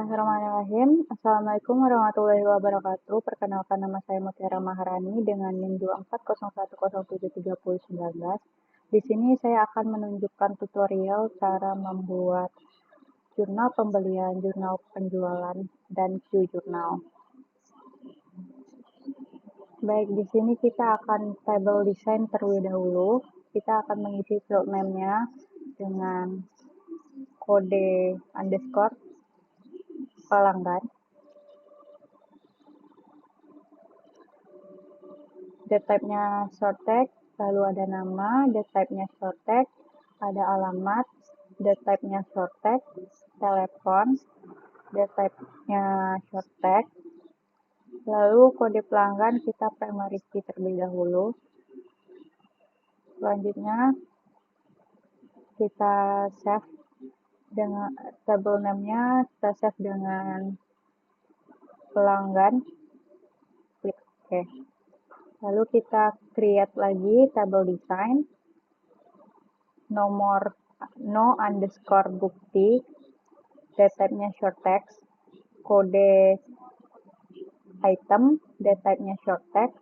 Bismillahirrahmanirrahim. Assalamualaikum warahmatullahi wabarakatuh. Perkenalkan, nama saya Mutiara Maharani dengan NIM 2401073019. Di sini saya akan menunjukkan tutorial cara membuat jurnal pembelian, jurnal penjualan, dan Q-jurnal. Baik, di sini kita akan table design terlebih dahulu. Kita akan mengisi field name-nya dengan kode underscore pelanggan. Date type-nya short text, lalu ada nama, date type-nya short text, ada alamat, date type-nya short text, telepon, date type-nya short text, lalu kode pelanggan kita primary key terlebih dahulu. Selanjutnya kita save dengan table name-nya, kita save dengan pelanggan, klik OK. Lalu kita create lagi table design, nomor no underscore bukti, date type-nya short text, kode item, date type-nya short text,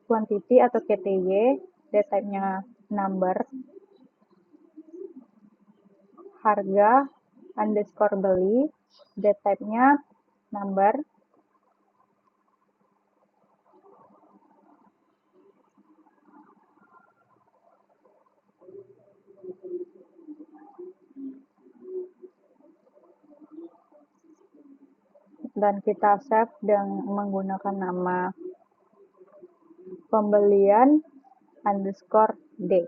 quantity atau KTY, date type-nya number, harga underscore beli, date type-nya number, dan kita save dengan menggunakan nama pembelian underscore D.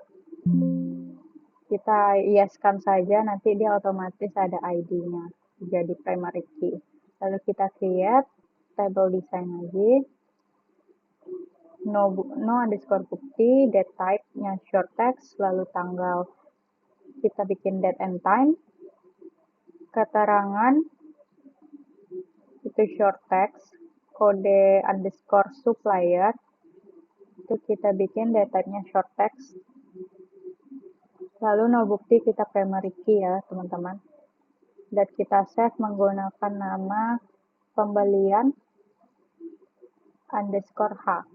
Kita hiaskan saja, nanti dia otomatis ada ID-nya, jadi primary key. Lalu kita create table design lagi, no underscore bukti, date type-nya short text, lalu tanggal kita bikin date and time, keterangan itu short text, kode underscore supplier, itu kita bikin date type-nya short text, lalu no bukti kita primary key ya teman-teman, dan kita save menggunakan nama pembelian underscore H.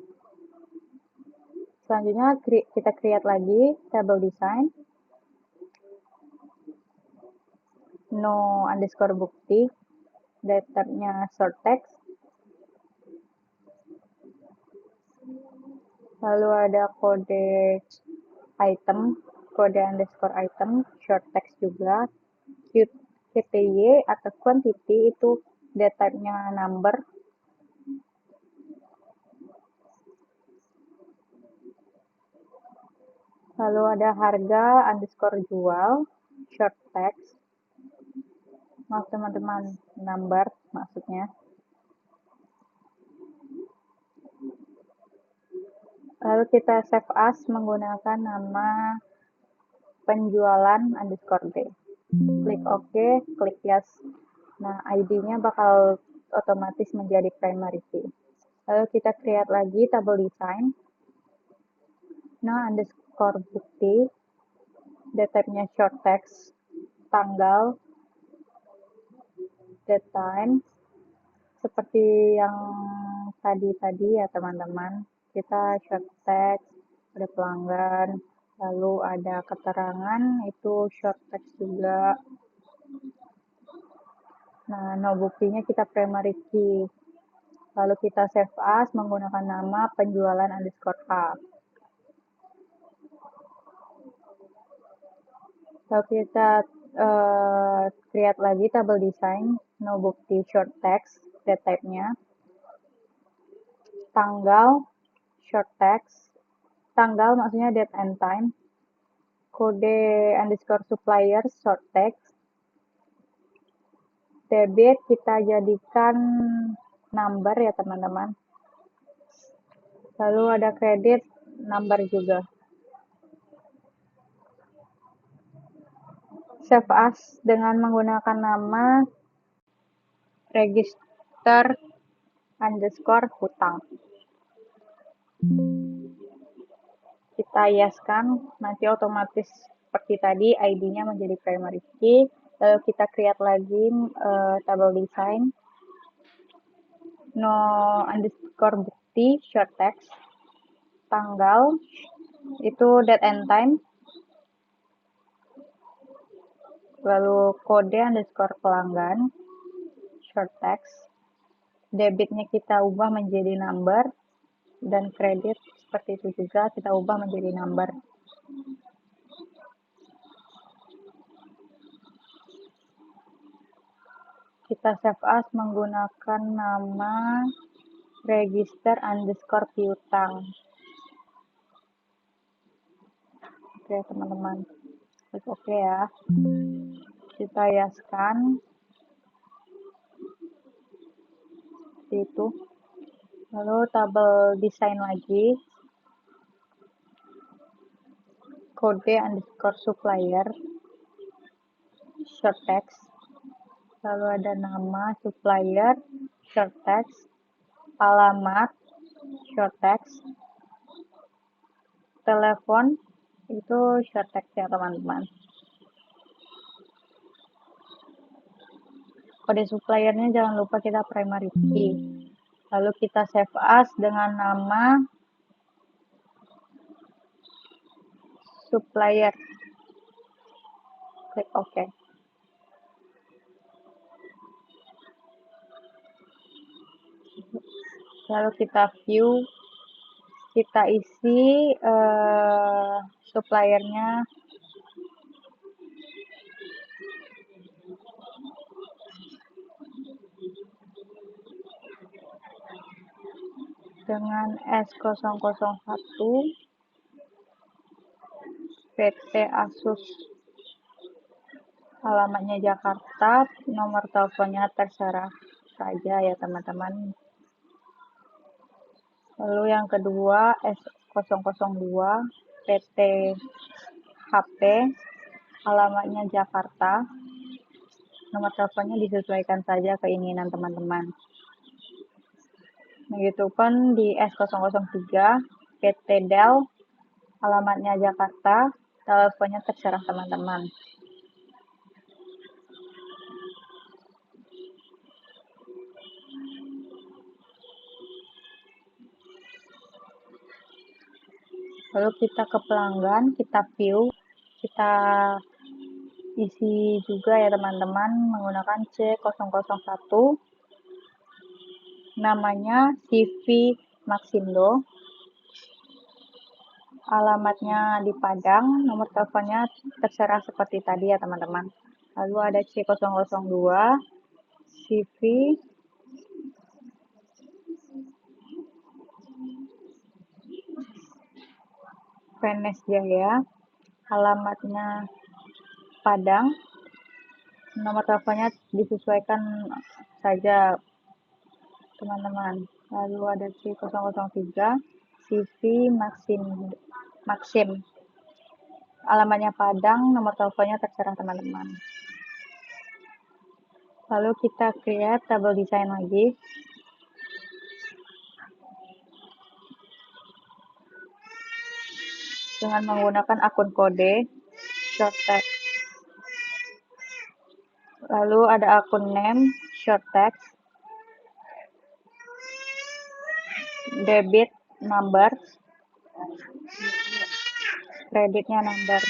Selanjutnya kita create lagi table design, no underscore bukti, date type-nya short text, lalu ada kode item, kode underscore item, short text juga, KTY atau quantity itu date type-nya number, lalu ada harga underscore jual, short text, maaf teman-teman, number maksudnya. Lalu kita save as menggunakan nama penjualan underscore D. Klik OK, klik yes. Nah, ID-nya bakal otomatis menjadi primary key. Lalu kita create lagi table design, no underscore bukti, date type-nya short text, tanggal, date time, seperti yang tadi ya teman-teman. Kita short text, ada pelanggan, lalu ada keterangan, itu short text juga. Nah, no buktinya kita primary key. Lalu kita save as menggunakan nama penjualan underscore H. Lalu kita create lagi table design, no bukti short text, date type-nya, tanggal, short text, tanggal maksudnya date and time, kode underscore supplier, short text, debit kita jadikan number ya teman-teman, lalu ada kredit number juga. Save as dengan menggunakan nama register underscore hutang. Kita hiaskan, nanti otomatis seperti tadi ID-nya menjadi primary key, Lalu kita create lagi table design, no underscore bukti, short text, tanggal, itu date and time, lalu kode underscore pelanggan, short text, debitnya kita ubah menjadi number, dan kredit seperti itu juga kita ubah menjadi number. Kita save as menggunakan nama register underscore piutang. Oke teman-teman, klik oke ya. Kita hiaskan seperti itu. Lalu tabel desain lagi, kode underscore supplier, short text, lalu ada nama supplier, short text, alamat, short text, telepon, itu short text ya teman-teman. Kode suppliernya jangan lupa kita primary key. Lalu kita save as dengan nama supplier. Klik OK. Lalu kita view, kita isi suppliernya dengan S001 PT Asus, alamatnya Jakarta, nomor teleponnya terserah saja ya teman-teman. Lalu yang kedua S002 PT HP, alamatnya Jakarta, nomor teleponnya disesuaikan saja keinginan teman-teman. Begitupun di S003 PT Dell, alamatnya Jakarta, teleponnya terserah teman-teman. Lalu kita ke pelanggan, kita view, kita isi juga ya teman-teman menggunakan C001, namanya CV Maxindo, alamatnya di Padang, nomor teleponnya terserah seperti tadi ya teman-teman. Lalu ada C002 CV Venes Jaya, alamatnya Padang, nomor teleponnya disesuaikan saja teman-teman. Lalu ada C003 CV Maxim, alamatnya Padang, nomor teleponnya terserah teman-teman. Lalu kita create table design lagi, dengan menggunakan akun kode, short text. Lalu ada akun name, short text, debit number, kreditnya number.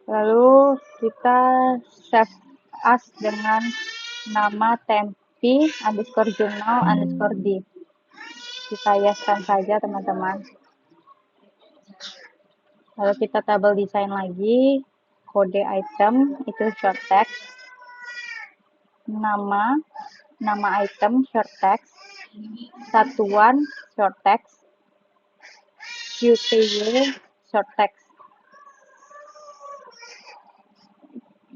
Lalu kita save as dengan nama tempi underscore journal underscore d. Kita hiaskan saja teman-teman. Lalu kita tabel desain lagi, kode item itu short text, nama item short text, satuan short text, QTY short text.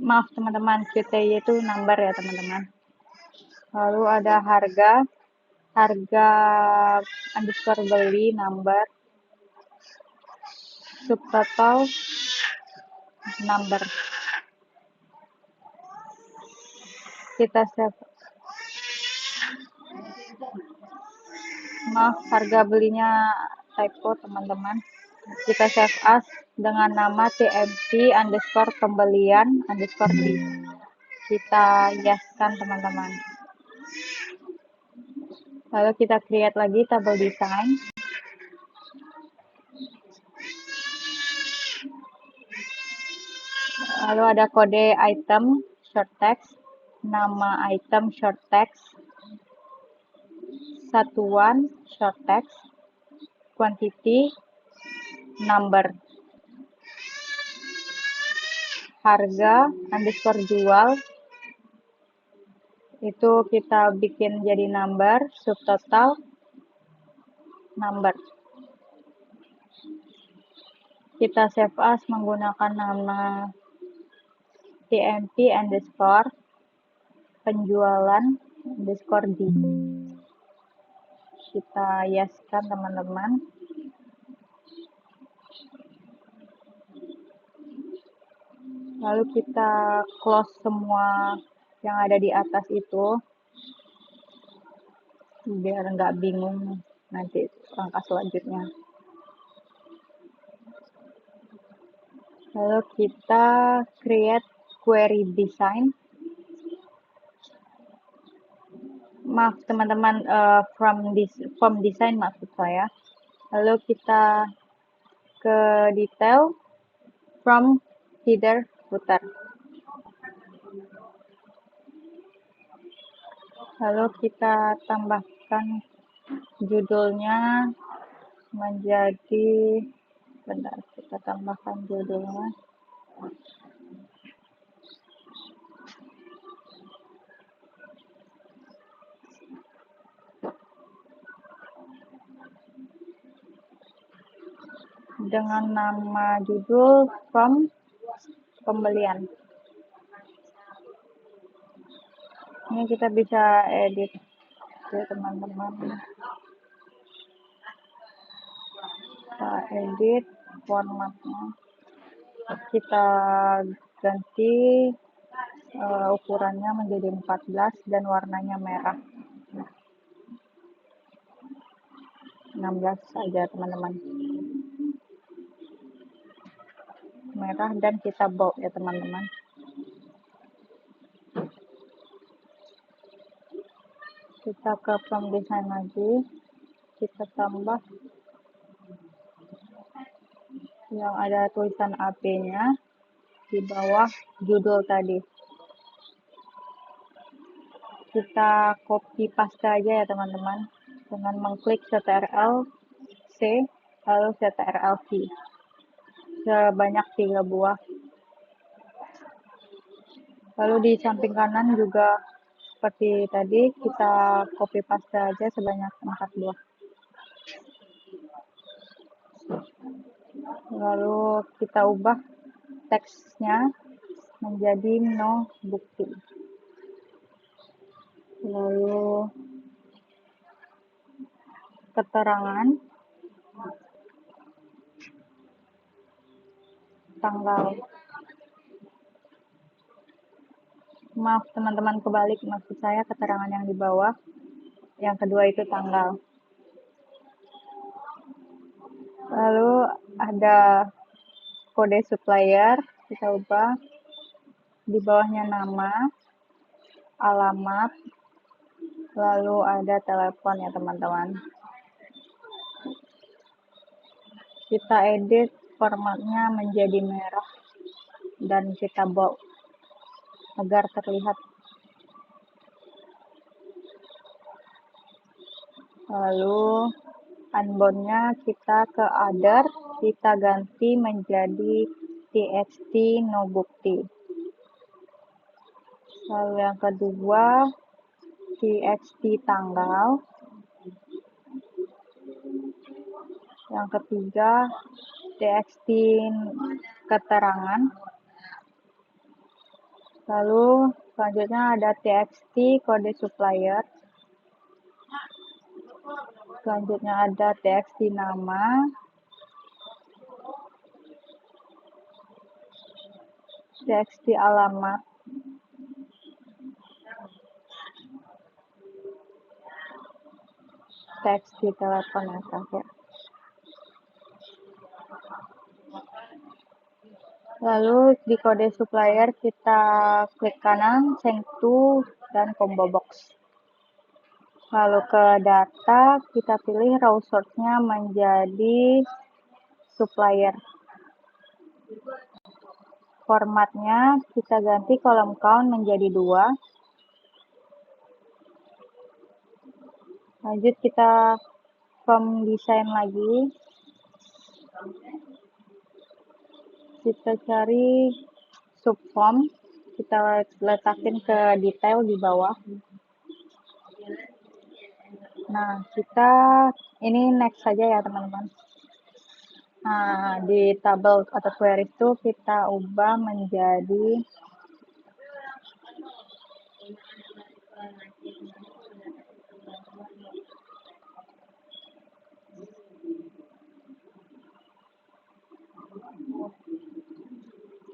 Maaf teman-teman, QTY itu number ya teman-teman. Lalu ada harga underscore beli number, subtotal number. Kita save. Maaf, harga belinya typo teman-teman. Kita save as dengan nama tmp underscore pembelian underscore d. Kita yeskan teman-teman. Lalu kita create lagi table design. Lalu ada kode item short text, nama item short text, satuan short text, quantity, number, harga underscore jual, itu kita bikin jadi number, subtotal, number. Kita save as menggunakan nama tmp underscore penjualan underscore d. Kita yeskan teman-teman. Lalu kita close semua yang ada di atas itu biar nggak bingung nanti langkah selanjutnya. Lalu kita create query design. Maaf teman-teman, from design maksud saya. Lalu kita ke detail, from header footer. Lalu kita tambahkan judulnya menjadi, bentar, kita tambahkan judulnya. Dengan nama judul from pembelian. Ini kita bisa edit ya teman-teman. Kita edit formatnya. Kita ganti ukurannya menjadi 14 dan warnanya merah. 16 saja teman-teman. Merah dan kita bold ya teman-teman. Kita ke from design lagi, kita tambah yang ada tulisan AP-nya di bawah judul tadi. Kita copy paste aja ya teman-teman dengan mengklik Ctrl C lalu Ctrl V sebanyak 3 buah. Lalu di samping kanan juga seperti tadi kita copy paste aja sebanyak 4 buah. Lalu kita ubah teksnya menjadi no bukti. Lalu keterangan tanggal. Maaf teman-teman, kebalik, maksud saya keterangan yang di bawah, yang kedua itu tanggal. Lalu ada kode supplier, kita ubah di bawahnya nama, alamat, lalu ada telepon ya teman-teman. Kita edit formatnya menjadi merah dan kita bold agar terlihat. Lalu unbound-nya kita ke other, kita ganti menjadi txt no bukti. Lalu yang kedua txt tanggal. Yang ketiga txt keterangan. Lalu selanjutnya ada txt kode supplier. Selanjutnya ada txt nama, txt alamat, teks di telepon ya terakhir. Lalu di kode supplier kita klik kanan, change to, dan combo box. Lalu ke data, kita pilih raw source-nya menjadi supplier. Formatnya kita ganti kolom count menjadi 2. Lanjut kita form design lagi. Kita cari subform, kita letakin ke detail di bawah. Nah, kita ini next saja ya teman-teman. Nah, di tabel atau query itu kita ubah menjadi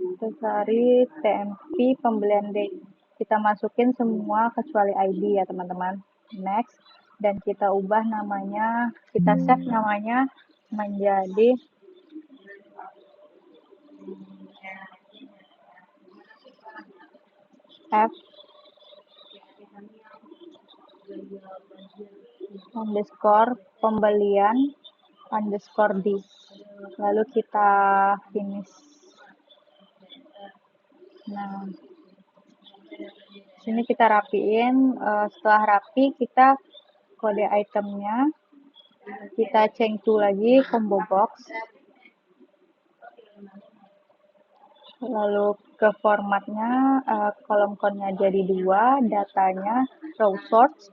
kita cari TMP pembelian date. Kita masukin semua kecuali ID ya teman-teman. Next, dan kita ubah namanya, kita save namanya menjadi F underscore pembelian underscore D. Lalu kita finish. Nah, sini kita rapiin. Setelah rapi, kita kode itemnya kita change to lagi combo box. Lalu ke formatnya kolom count-nya jadi 2, datanya raw source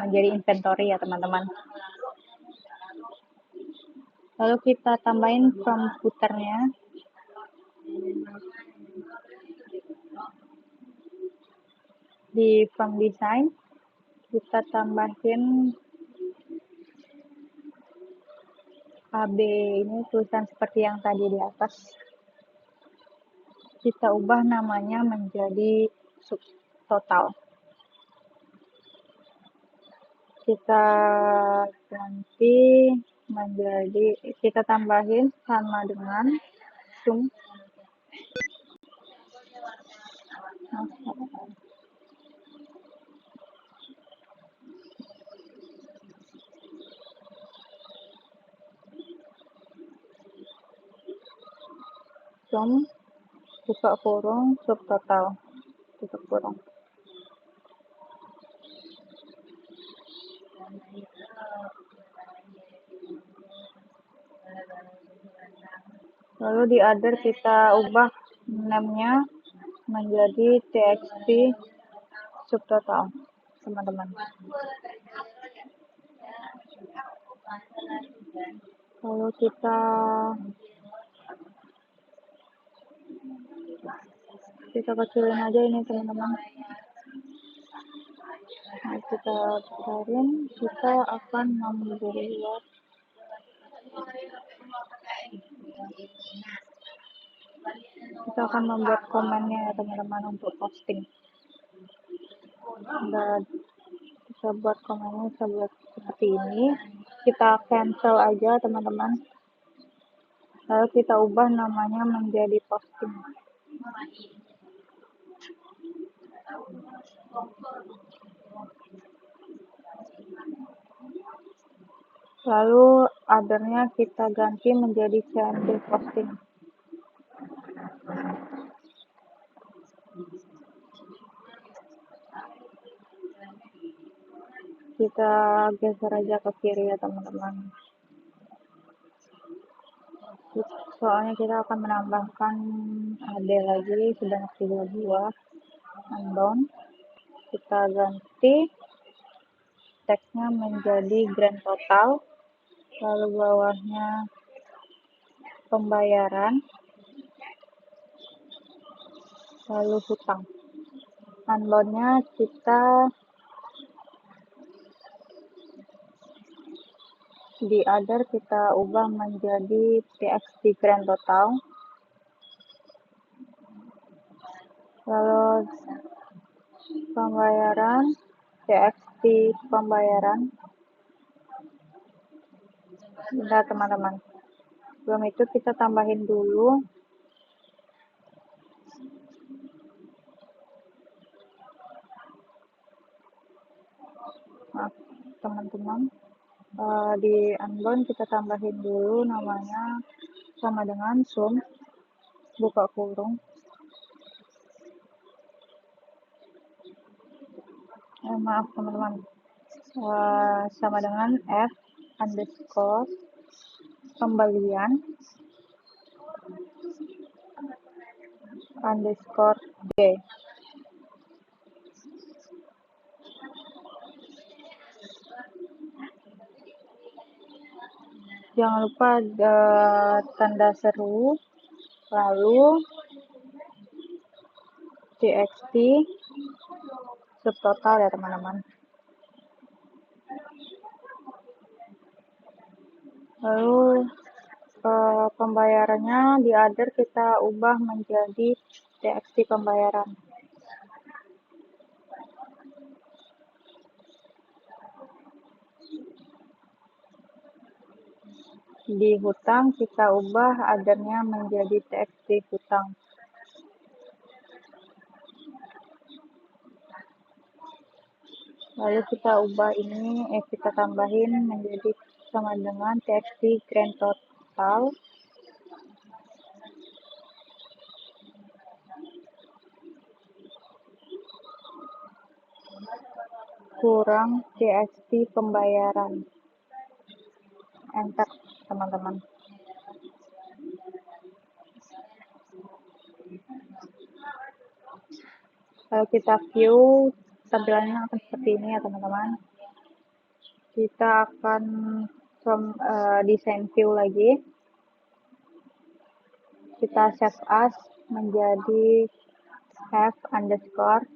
menjadi inventory ya teman-teman. Lalu kita tambahin from footer-nya. Di from design kita tambahin AB, ini tulisan seperti yang tadi di atas. Kita ubah namanya menjadi subtotal. Kita ganti menjadi, kita tambahin sama dengan sum buka kurung subtotal tutup kurung. Lalu di other kita ubah name-nya menjadi txt subtotal teman-teman. Lalu kita kecilin aja ini teman-teman. Nah, kita besarin, kita akan membuat komennya ya teman-teman untuk posting. Dan kita buat komennya seperti ini. Kita cancel aja teman-teman. Lalu kita ubah namanya menjadi posting. Lalu other-nya kita ganti menjadi CMD posting. Kita geser aja ke kiri ya teman-teman. Soalnya kita akan menambahkan AD lagi sebanyak 3 buah unknown. Kita ganti teksnya menjadi grand total, lalu bawahnya pembayaran, lalu hutang. Unknown-nya kita di other kita ubah menjadi txt grand total. Lalu pembayaran txt pembayaran. Bentar teman-teman. Sebelum itu kita tambahin dulu. Nah, teman-teman, di unbound kita tambahin dulu namanya sama dengan sum, buka kurung, maaf teman-teman, sama dengan f underscore kembalian underscore d. Jangan lupa tanda seru, lalu txt subtotal ya teman-teman. Lalu pembayarannya di other kita ubah menjadi txt pembayaran. Di hutang kita ubah othernya menjadi txt hutang. Lalu kita ubah ini, kita tambahin menjadi sama dengan txt grand total kurang txt pembayaran. Enter teman-teman. Kalau kita view, tampilannya akan seperti ini ya teman-teman. Kita akan desain view lagi. Kita save as menjadi f underscore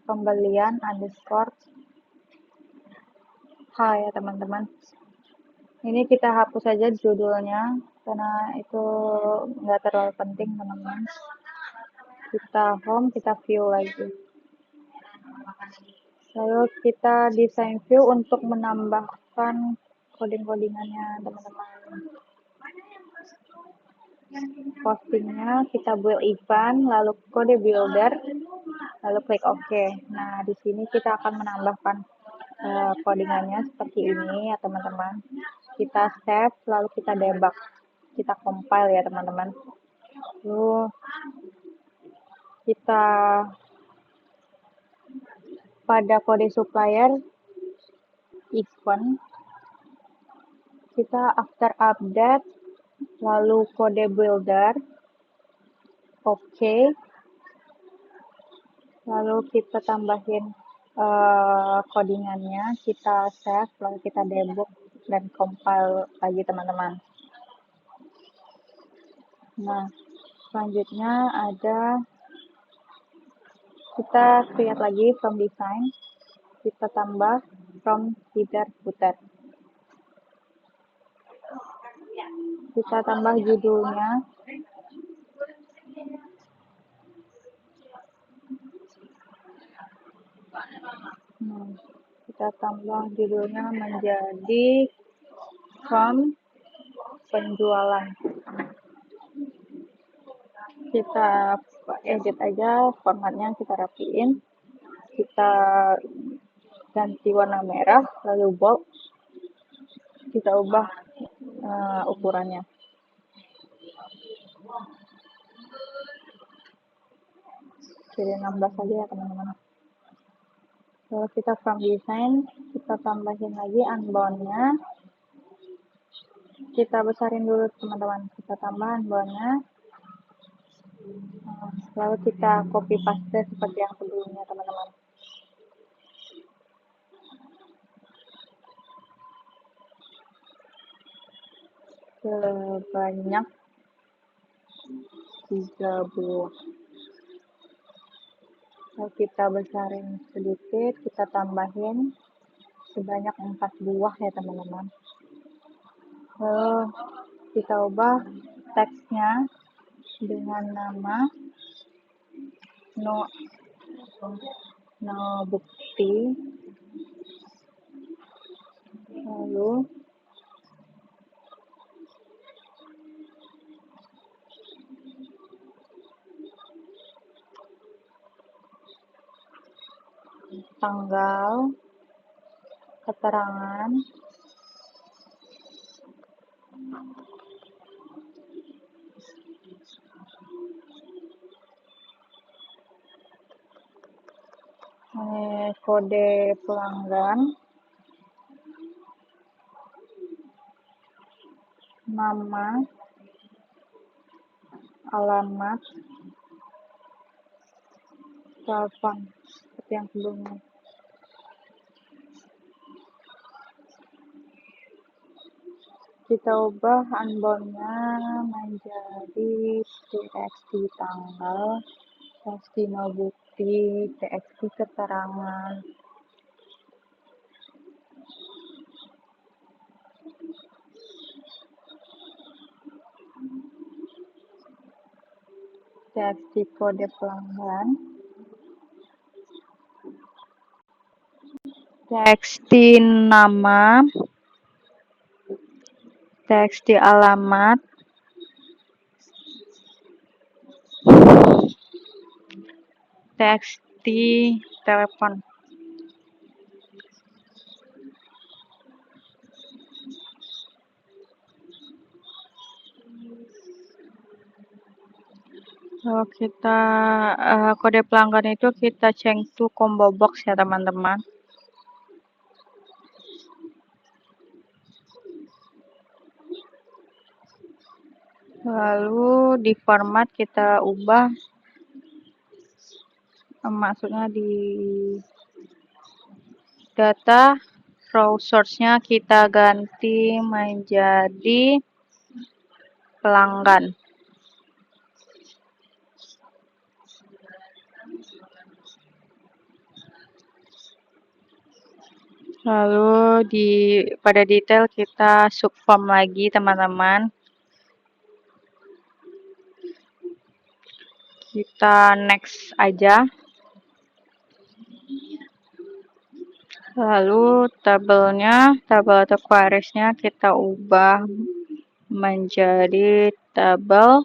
pembelian underscore h ya teman-teman. Ini kita hapus saja judulnya karena itu nggak terlalu penting teman-teman. Kita home, kita view lagi. Lalu kita desain view untuk menambahkan coding-codingannya teman-teman. Postingnya kita build event, lalu kode builder, lalu klik OK. Nah, di sini kita akan menambahkan codingannya seperti ini ya teman-teman. Kita save, lalu kita debug, kita compile ya teman-teman. Lalu kita pada kode supplier event, kita after update, lalu kode builder, OK, lalu kita tambahin codingannya, kita save, lalu kita debug dan compile lagi teman-teman. Nah, selanjutnya ada kita create lagi from design, kita tambah from header footer. Kita tambah judulnya. Kita tambah judulnya menjadi from penjualan. Kita edit aja formatnya, kita rapiin. Kita ganti warna merah, lalu bold. Kita ubah ukurannya. Jadi 16 saja ya teman-teman. Lalu kita from design, kita tambahin lagi unbound-nya. Kita besarin dulu teman-teman. Kita tambah unbound-nya. Lalu kita copy paste seperti yang sebelumnya teman-teman. Sebanyak 3 buah. Lalu kita besarin sedikit, kita tambahin sebanyak 4 buah ya teman-teman. Lalu kita ubah teksnya dengan nama no bukti, lalu tanggal, keterangan, kode pelanggan, nama, alamat, telepon, seperti yang sebelumnya. Kita ubah unbound-nya menjadi txt tanggal, txt nol bukti, txt keterangan. Txt kode pelanggan, txt nama, txt alamat, txt telepon. Kalau kita kode pelanggan itu kita change to combo box ya teman-teman. Lalu di format kita ubah, maksudnya di data row source-nya kita ganti menjadi pelanggan. Lalu pada detail kita subform lagi teman-teman. Kita next aja. Lalu tabel atau queries-nya kita ubah menjadi tabel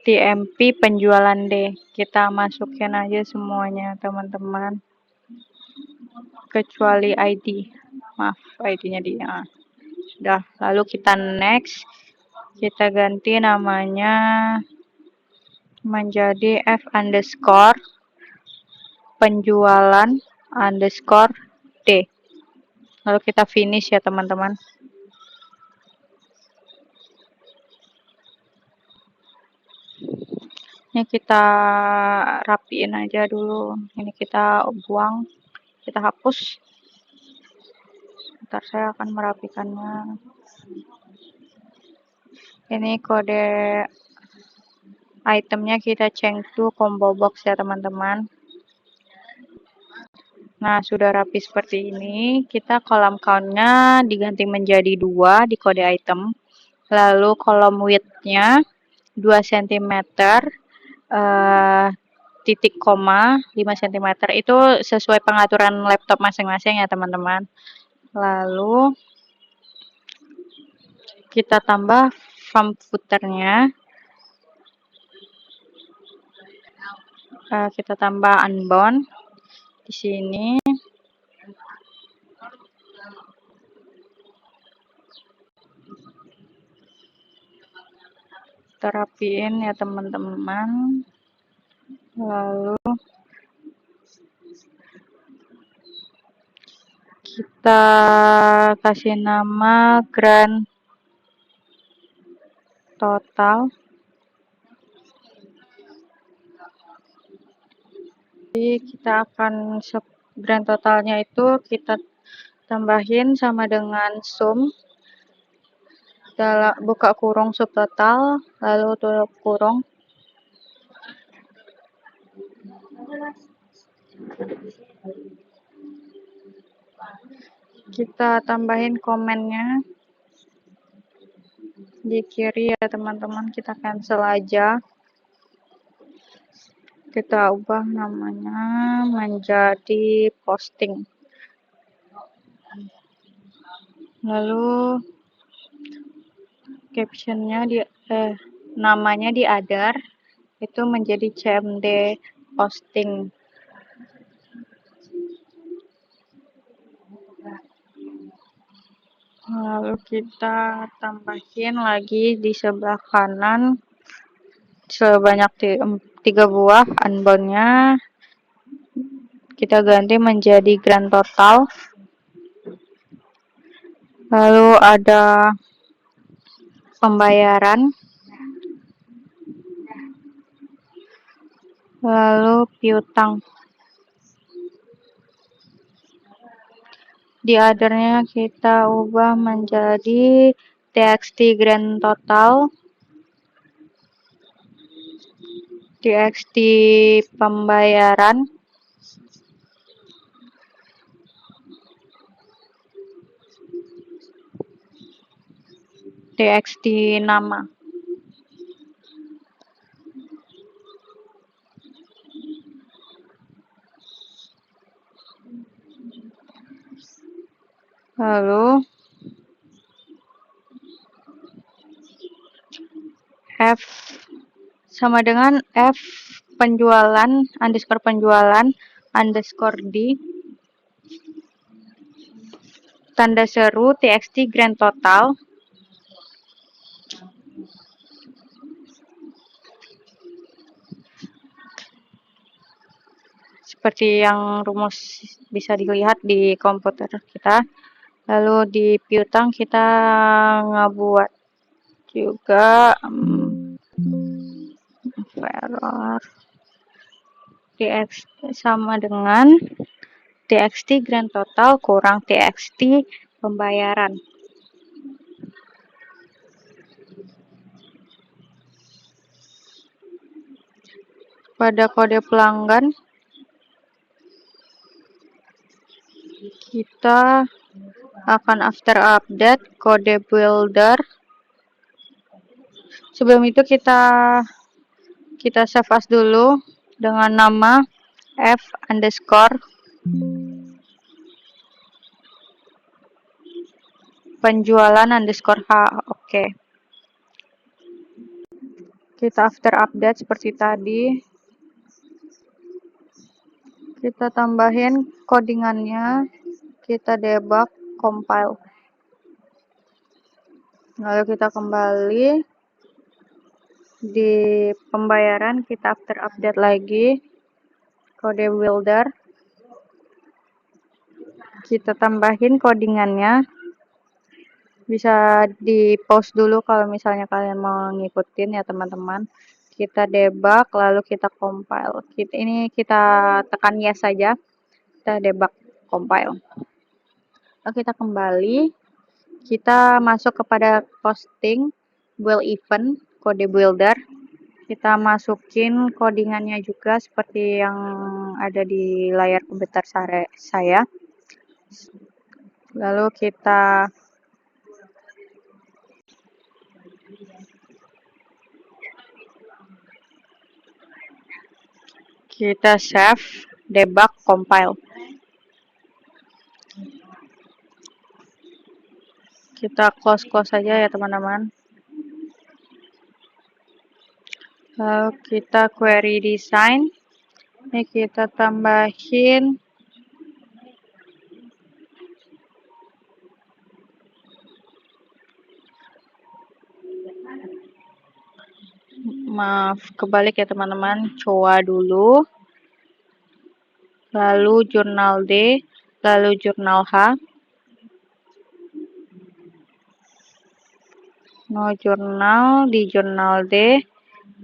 TMP penjualan D. Kita masukin aja semuanya teman-teman, kecuali ID. Maaf, ID-nya dia. Sudah, lalu kita next. Kita ganti namanya menjadi F underscore penjualan underscore D. Lalu kita finish ya teman-teman. Ini kita rapiin aja dulu. Ini kita buang, kita hapus. Ntar saya akan merapikannya. Ini kode itemnya kita change to combo box ya teman-teman. Nah, sudah rapi seperti ini. Kita kolom count-nya diganti menjadi 2 di kode item. Lalu kolom width-nya 2 cm, titik koma 5 cm. Itu sesuai pengaturan laptop masing-masing ya teman-teman. Lalu kita tambah from footer-nya. Kita tambah unbound di sini. Kita rapiin ya teman-teman. Lalu kita kasih nama grand total. Jadi kita akan grand totalnya itu kita tambahin sama dengan sum buka kurung subtotal, lalu tutup kurung. Kita tambahin komennya di kiri ya teman-teman, kita cancel aja. Kita ubah namanya menjadi posting. Lalu captionnya namanya di other itu menjadi CMD posting. Lalu kita tambahin lagi di sebelah kanan sebanyak 3 buah unbound-nya. Kita ganti menjadi grand total. Lalu ada pembayaran. Lalu piutang. Di other-nya kita ubah menjadi txt grand total, txt pembayaran, txt nama. Lalu F sama dengan F penjualan underscore D tanda seru txt grand total seperti yang rumus bisa dilihat di komputer kita. Lalu di piutang kita ngebuat juga error txt sama dengan txt grand total kurang txt pembayaran. Pada kode pelanggan kita akan after update kode builder. Sebelum itu kita save as dulu dengan nama f underscore penjualan underscore h. Oke. Kita after update seperti tadi. Kita tambahin codingannya. Kita debug, compile. Lalu kita kembali di pembayaran, kita after update lagi kode builder. Kita tambahin codingannya. Bisa di pause dulu kalau misalnya kalian mau ngikutin ya teman-teman. Kita debug lalu kita compile. Kita tekan yes saja. Kita debug, compile. Lalu kita kembali. Kita masuk kepada posting build event kode builder. Kita masukin codingannya juga seperti yang ada di layar komputer saya. Lalu kita save, debug, compile. Kita close saja ya teman-teman. Lalu kita query design. Ini kita tambahin kebalik ya teman-teman, coa dulu, lalu jurnal D, lalu jurnal H, no jurnal di jurnal D,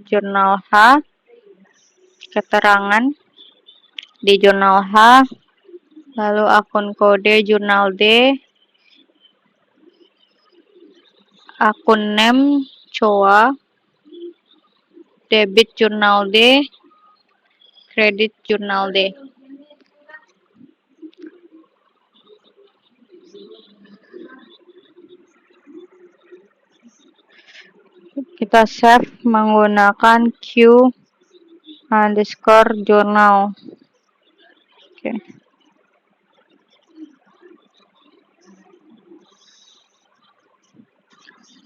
jurnal H, keterangan di jurnal H, lalu akun kode jurnal D, akun name coa, debit jurnal D, kredit jurnal D. Kita save menggunakan q underscore journal. Oke.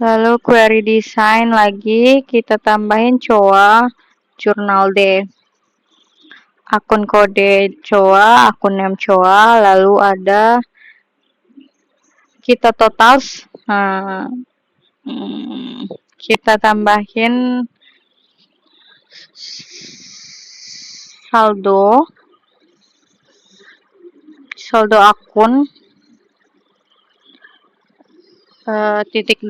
Lalu query design lagi, kita tambahin COA, jurnal D. Akun kode COA, akun name COA, lalu ada kita totals. Nah, kita tambahin saldo akun (-2)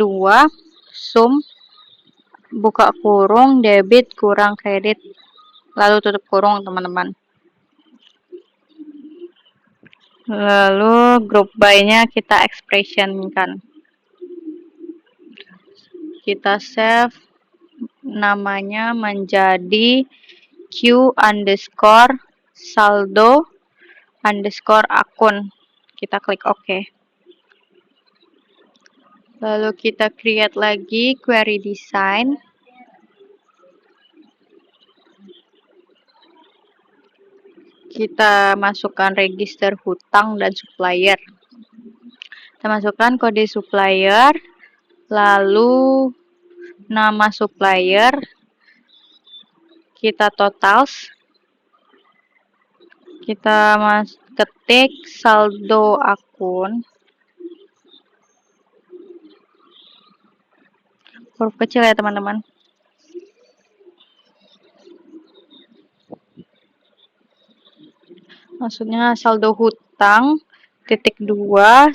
sum buka kurung debit kurang kredit, lalu tutup kurung teman-teman. Lalu group by-nya kita expression-kan. Kita save, namanya menjadi q_saldo_akun. Kita klik OK. Lalu kita create lagi query design. Kita masukkan register hutang dan supplier. Kita masukkan kode supplier, lalu nama supplier, kita totals, kita ketik saldo akun, huruf kecil ya teman-teman. Maksudnya saldo hutang (-2)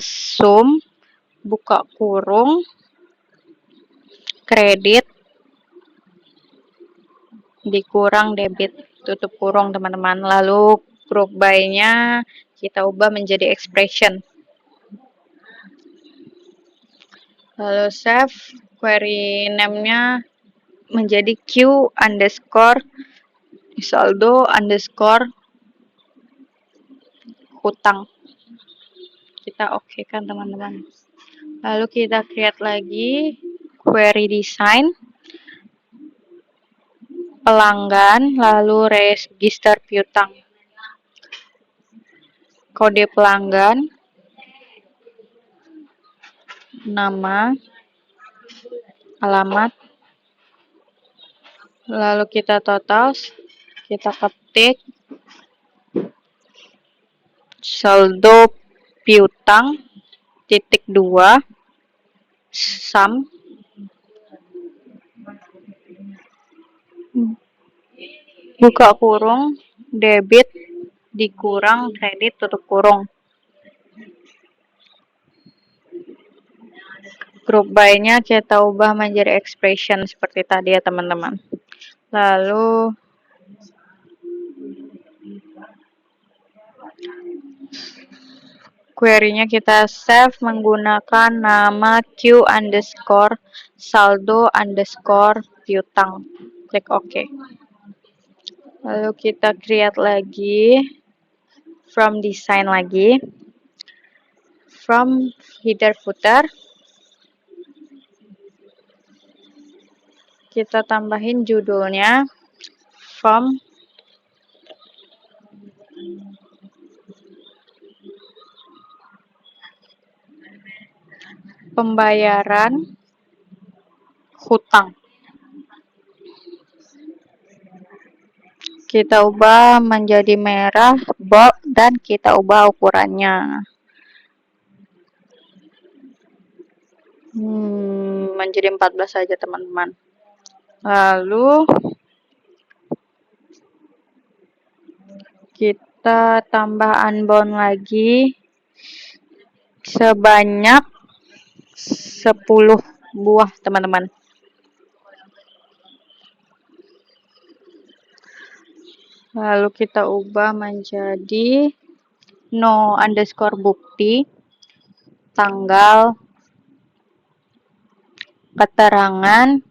sum buka kurung kredit dikurang debit tutup kurung teman-teman. Lalu group by-nya kita ubah menjadi expression. Lalu save, query name-nya menjadi q_saldo_hutang. Kita OK kan teman-teman. Lalu kita create lagi query design, pelanggan, lalu register piutang. Kode pelanggan, nama, alamat, lalu kita totals, kita ketik saldo piutang (-2) sum buka kurung debit dikurang kredit tutup kurung. Group by-nya kita ubah menjadi expression seperti tadi ya teman-teman. Lalu query-nya kita save menggunakan nama q_saldo_piutang. Klik OK. Lalu kita create lagi from design lagi. From header footer. Kita tambahin judulnya from pembayaran hutang. Kita ubah menjadi merah, bold, dan kita ubah ukurannya. Menjadi 14 saja teman-teman. Lalu kita tambah unbound lagi sebanyak 10 buah teman-teman. Lalu kita ubah menjadi no_bukti, tanggal, keterangan,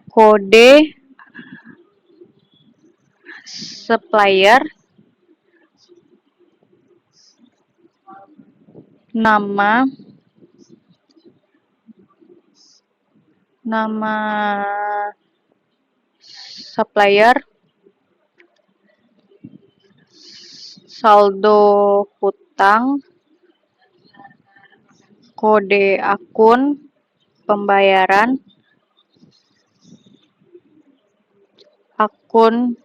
kode, supplier, nama supplier, saldo hutang, kode akun pembayaran, akun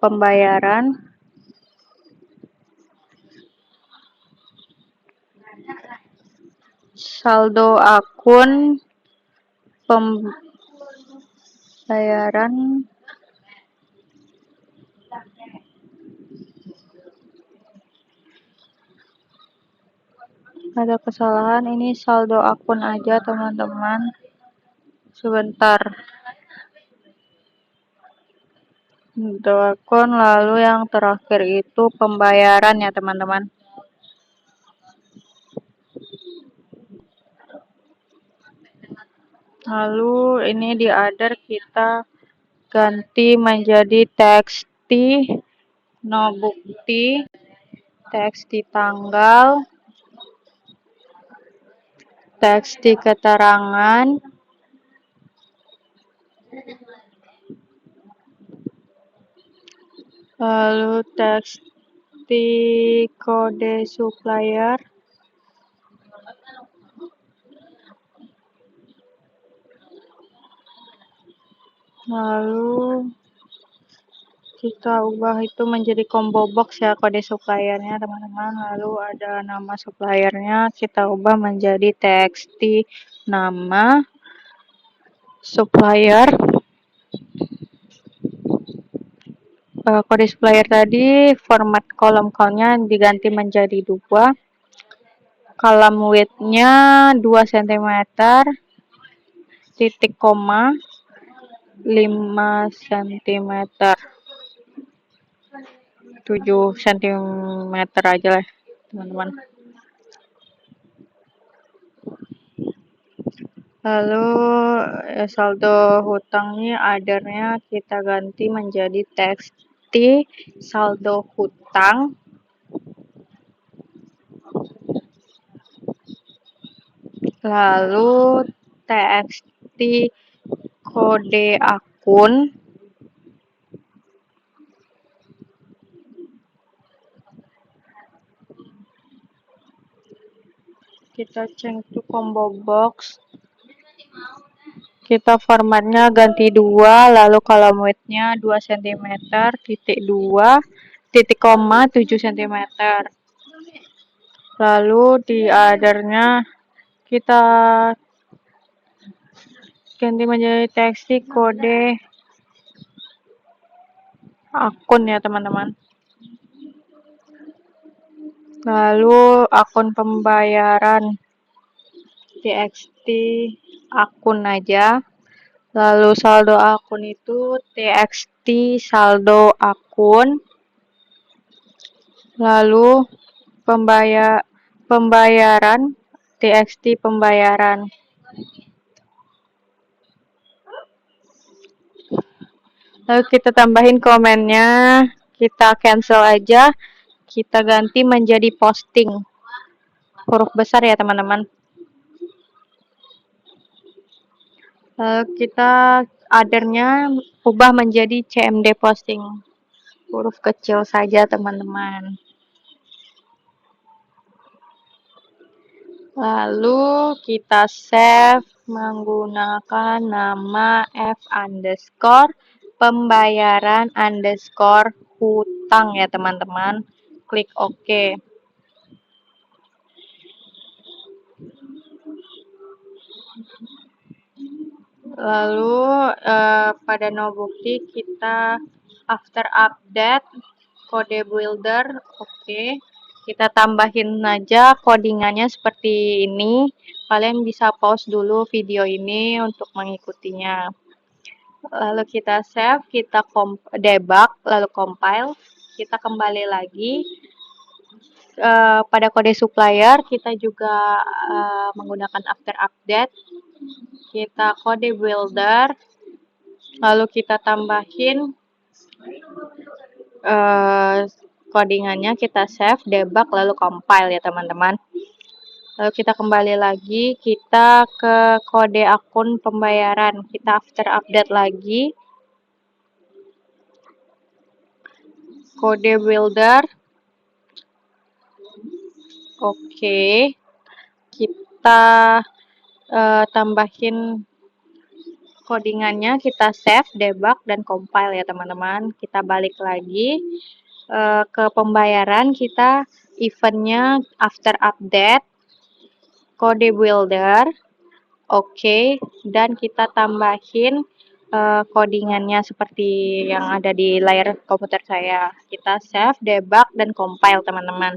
pembayaran, saldo akun pembayaran, ada kesalahan, ini saldo akun aja teman-teman, sebentar. Saldo akun, lalu yang terakhir itu pembayaran ya teman-teman. Lalu ini di other kita ganti menjadi teksti no bukti, teksti tanggal, teksti keterangan, lalu teksti kode supplier, lalu kita ubah itu menjadi combo box ya kode suppliernya teman-teman. Lalu ada nama suppliernya, kita ubah menjadi teksti nama supplier. Kode supplier tadi format kolom count-nya diganti menjadi 2, column width-nya 2 cm, titik koma 5 cm, 7 cm aja lah teman-teman. Lalu saldo hutangnya other-nya kita ganti menjadi teksti saldo hutang, lalu teksti kode akun, kita change to combo box, kita formatnya ganti 2, lalu column width-nya 2 cm, titik 2, titik koma 7 cm. Lalu di other-nya kita ganti menjadi teksti kode akun ya teman-teman. Lalu akun pembayaran txt akun aja. Lalu saldo akun itu txt saldo akun. Lalu pembayaran txt pembayaran. Lalu kita tambahin komennya, kita cancel aja, kita ganti menjadi posting. Huruf besar ya teman-teman. Lalu kita other-nya ubah menjadi cmd posting. Huruf kecil saja teman-teman. Lalu kita save menggunakan nama f_pembayaran_ hutang ya teman-teman. Klik OK. Lalu pada no bukti kita after update kode builder, oke. Kita tambahin aja codingannya seperti ini. Kalian bisa pause dulu video ini untuk mengikutinya. Lalu kita save, kita debug, lalu compile. Kita kembali lagi pada kode supplier. Kita juga menggunakan after update. Kita kode builder, lalu kita tambahin codingannya, kita save, debug, lalu compile ya teman-teman. Lalu kita kembali lagi, kita ke kode akun pembayaran, kita after update lagi, kode builder, oke. kita tambahin codingannya, kita save, debug, dan compile ya teman-teman. Kita balik lagi ke pembayaran, kita eventnya after update, kode builder, oke, dan kita tambahin codingannya seperti yang ada di layar komputer saya. Kita save, debug, dan compile teman-teman.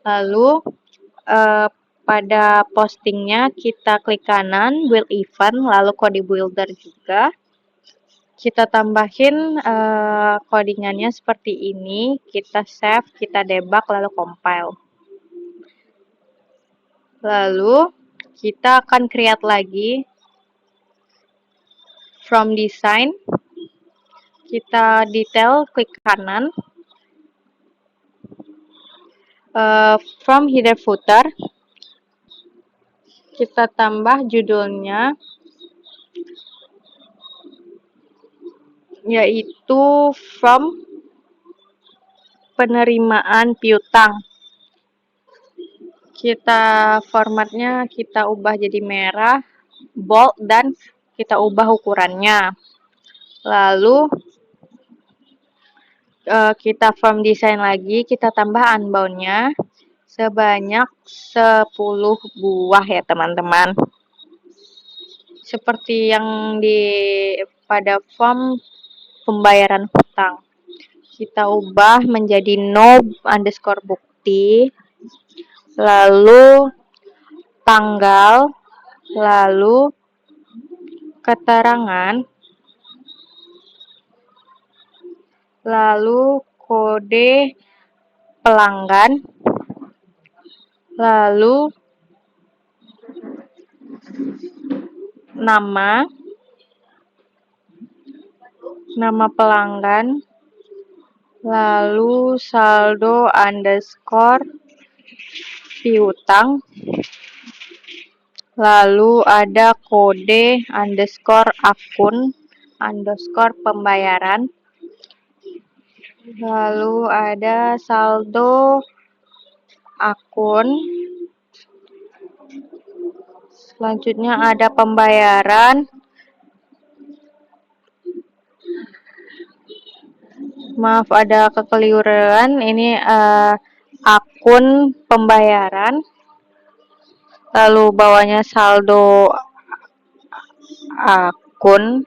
Lalu pada postingnya kita klik kanan, build event, lalu kode builder juga. Kita tambahin codingannya seperti ini, kita save, kita debug, lalu compile. Lalu kita akan create lagi from design, kita detail, klik kanan, from header footer, kita tambah judulnya, yaitu from penerimaan piutang. Kita formatnya kita ubah jadi merah, bold, dan kita ubah ukurannya. Lalu kita from design lagi, kita tambah unbound-nya sebanyak 10 buah ya teman-teman. Seperti yang pada form pembayaran hutang. Kita ubah menjadi no underscore bukti, lalu tanggal, lalu keterangan, lalu kode pelanggan, lalu nama pelanggan, lalu saldo underscore piutang, lalu ada kode underscore akun underscore pembayaran, lalu ada saldo akun, selanjutnya ada pembayaran, maaf ada kekeliruan, ini akun pembayaran, lalu bawahnya saldo akun,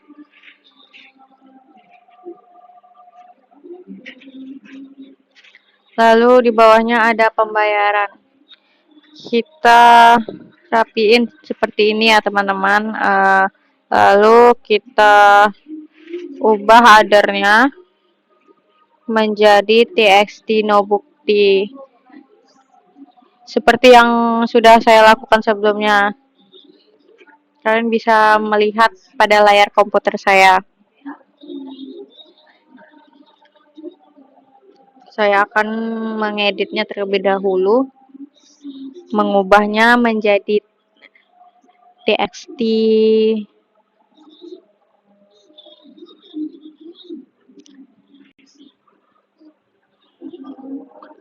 lalu di bawahnya ada pembayaran. Kita rapiin seperti ini ya teman-teman. Lalu kita ubah header-nya menjadi txt no bukti, seperti yang sudah saya lakukan sebelumnya. Kalian bisa melihat pada layar komputer saya. Saya akan mengeditnya terlebih dahulu, mengubahnya menjadi txt.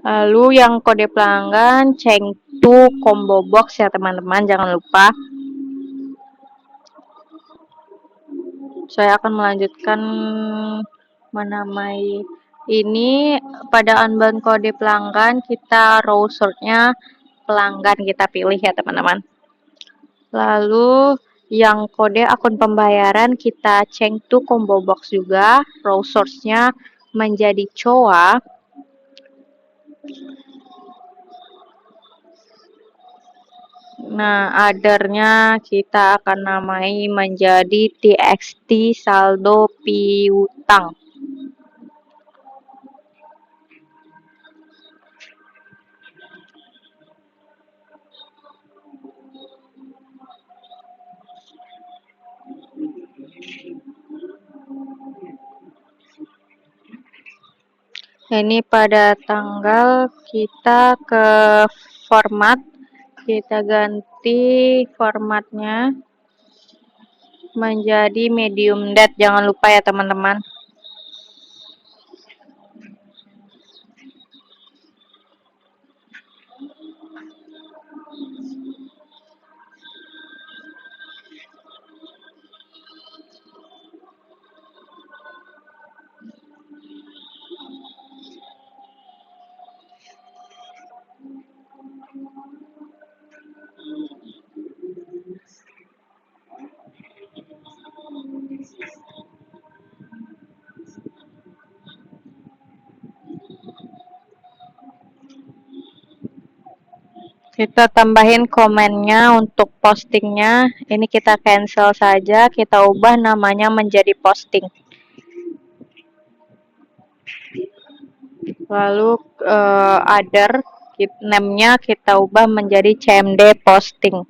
Lalu yang kode pelanggan change to combo box ya teman-teman, jangan lupa. Saya akan melanjutkan menamai ini pada unbound kode pelanggan, kita row sort-nya pelanggan kita pilih ya teman-teman. Lalu yang kode akun pembayaran kita change to combo box juga, row source-nya menjadi COA. Nah, other-nya kita akan namai menjadi txt saldo piutang. Ini pada tanggal kita ke format, kita ganti formatnya menjadi medium date, jangan lupa ya teman-teman. Kita tambahin komennya untuk postingnya. Ini kita cancel saja, kita ubah namanya menjadi posting. Lalu other name-nya kita ubah menjadi CMD posting.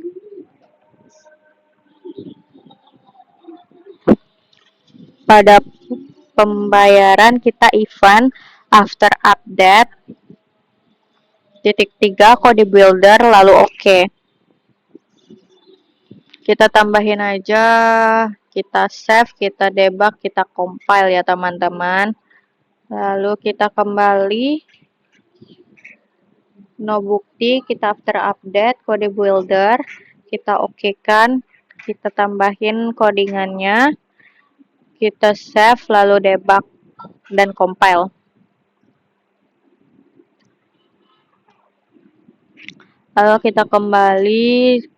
Pada pembayaran kita event after update titik 3 kode builder lalu oke. Kita tambahin aja, kita save, kita debug, kita compile ya teman-teman. Lalu kita kembali, no bukti, kita after update kode builder, kita oke kan, kita tambahin codingannya, kita save lalu debug dan compile. Lalu kita kembali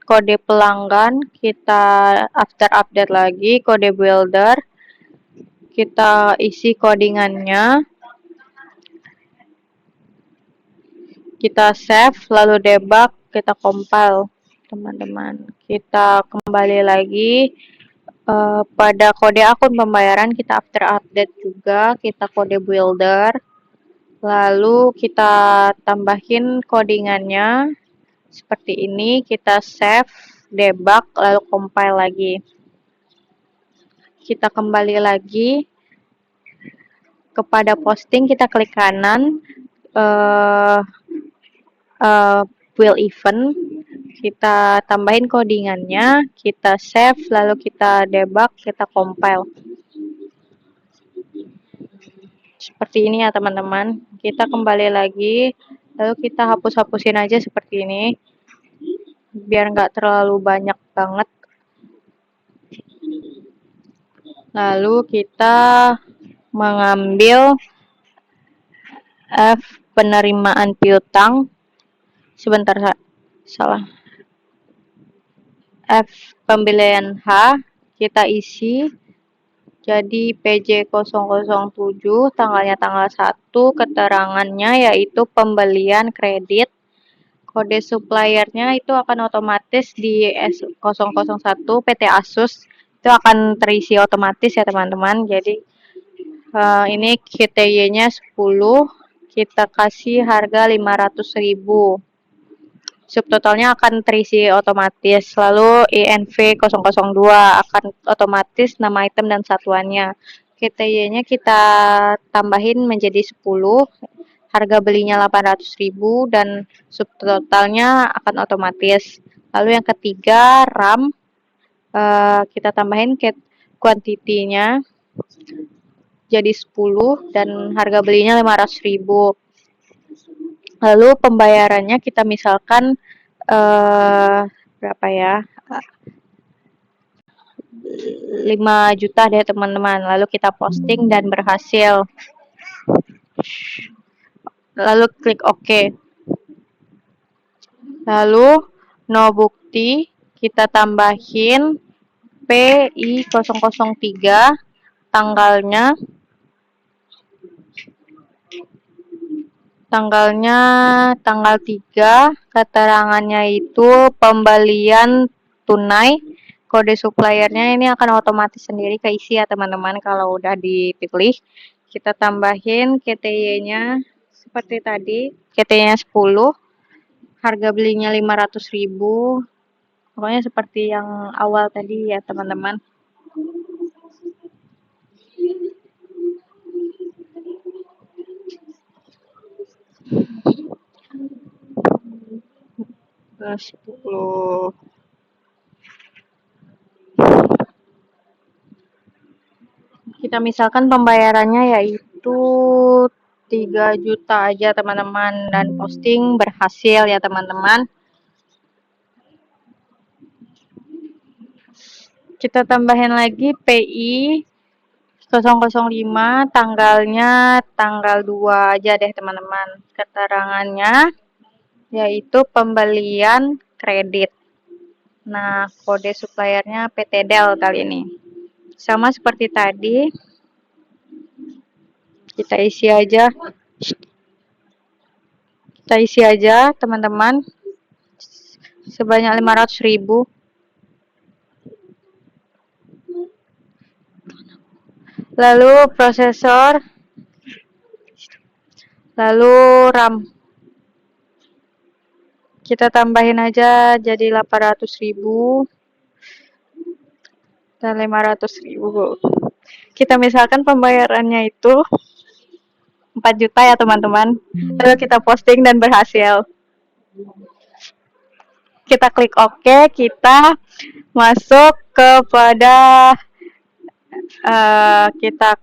kode pelanggan, kita after update lagi kode builder, kita isi codingannya, kita save lalu debug, kita compile teman-teman. Kita kembali lagi pada kode akun pembayaran, kita after update juga, kita kode builder, lalu kita tambahin codingannya seperti ini, kita save, debug, lalu compile lagi. Kita kembali lagi kepada posting, kita klik kanan, will event, kita tambahin codingannya, kita save, lalu kita debug, kita compile. Seperti ini ya teman-teman. Kita kembali lagi, lalu kita hapus-hapusin aja seperti ini, biar nggak terlalu banyak banget. Lalu kita mengambil F penerimaan piutang. Sebentar, salah. F pembelian H kita isi jadi PJ007, tanggalnya tanggal 1, keterangannya yaitu pembelian kredit. Kode suppliernya itu akan otomatis di S001 PT Asus, itu akan terisi otomatis ya teman-teman. Jadi ini KTY-nya 10, kita kasih harga 500.000. Subtotalnya akan terisi otomatis. Lalu INV002 akan otomatis nama item dan satuannya. KTY-nya kita tambahin menjadi 10, harga belinya 800.000 dan subtotalnya akan otomatis. Lalu yang ketiga, RAM, kita tambahin kuantitinya jadi 10 dan harga belinya 500.000. Lalu pembayarannya kita misalkan berapa ya, 5 juta deh teman-teman. Lalu kita posting dan berhasil. Lalu klik OK. Lalu no bukti, kita tambahin PI003, tanggalnya tanggal 3, keterangannya itu pembelian tunai. Kode suppliernya ini akan otomatis sendiri keisi ya teman-teman kalau udah dipilih. Kita tambahin KTY-nya seperti tadi, KTY-nya 10, harga belinya 500.000. Pokoknya seperti yang awal tadi ya teman-teman. Kita misalkan pembayarannya yaitu 3 juta aja teman-teman dan posting berhasil ya teman-teman. Kita tambahin lagi PI 005, tanggalnya tanggal 2 aja deh teman-teman. Keterangannya yaitu pembelian kredit. Nah, kode suppliernya PT Del kali ini. Sama seperti tadi, kita isi aja. Kita isi aja teman-teman sebanyak 500.000. Lalu prosesor, lalu RAM. Kita tambahin aja jadi 800.000 dan 500.000. Kita misalkan pembayarannya itu 4 juta ya teman-teman. Lalu kita posting dan berhasil. Kita klik OK, kita masuk kepada kita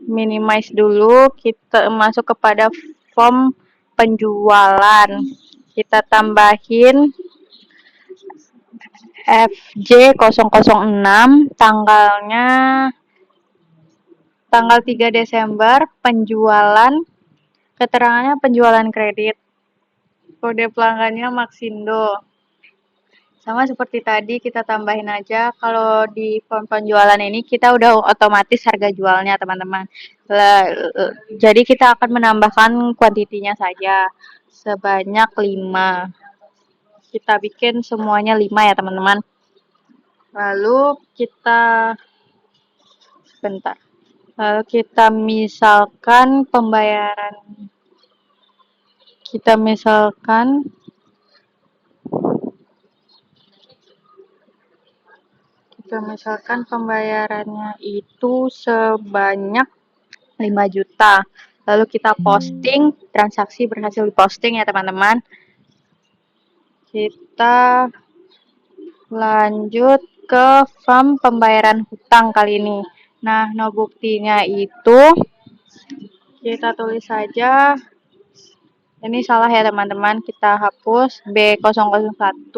minimize dulu, kita masuk kepada form penjualan. Kita tambahin FJ006, tanggalnya tanggal 3 Desember, penjualan, keterangannya penjualan kredit. Kode pelanggannya Maxindo. Sama seperti tadi, kita tambahin aja. Kalau di form penjualan ini kita udah otomatis harga jualnya, teman-teman. Jadi kita akan menambahkan kuantitinya saja sebanyak 5. Kita bikin semuanya 5 ya, teman-teman. Lalu kita bentar. Lalu kita misalkan pembayaran. Kita misalkan pembayarannya itu sebanyak 5 juta. Lalu kita posting, transaksi berhasil diposting ya teman-teman. Kita lanjut ke form pembayaran hutang kali ini. Nah, no buktinya itu kita tulis saja. Ini salah ya teman-teman, kita hapus B001.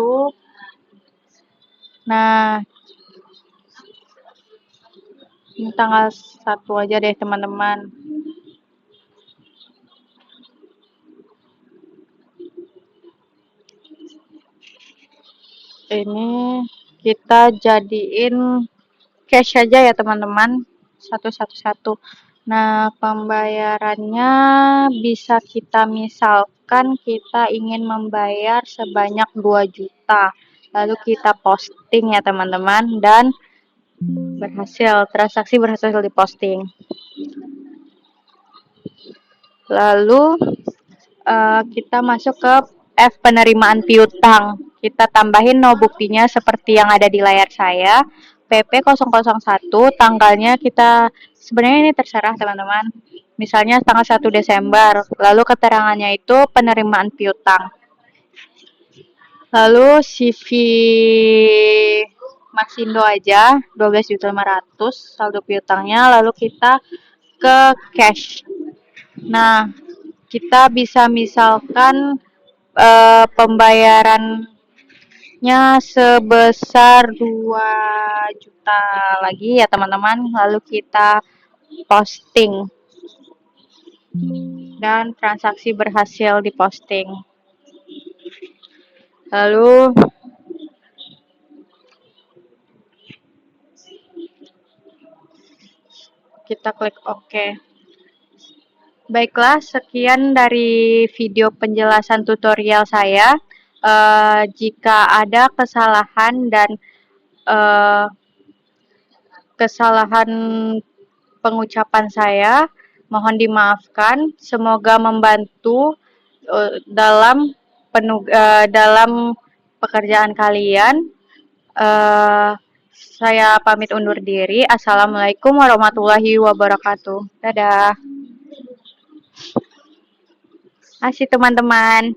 Nah, ini tanggal 1 aja deh teman-teman. Ini kita jadiin cash aja ya teman-teman, 111. Nah, pembayarannya bisa kita misalkan kita ingin membayar sebanyak 2 juta. Lalu kita posting ya teman-teman, dan berhasil, transaksi berhasil diposting. Lalu kita masuk ke F penerimaan piutang. Kita tambahin no buktinya seperti yang ada di layar saya. PP001, tanggalnya kita, sebenarnya ini terserah teman-teman. Misalnya tanggal 1 Desember, lalu keterangannya itu penerimaan piutang. Lalu CV Maxindo aja, 12.500.000 saldo piutangnya, lalu kita ke cash. Nah, kita bisa misalkan pembayarannya sebesar 2 juta lagi ya teman-teman. Lalu kita posting dan transaksi berhasil diposting. Lalu kita klik OK. Baiklah, sekian dari video penjelasan tutorial saya. Jika ada kesalahan dan kesalahan pengucapan saya, mohon dimaafkan. Semoga membantu dalam pekerjaan kalian. Saya pamit undur diri. Assalamualaikum warahmatullahi wabarakatuh. Dadah. Asih teman-teman.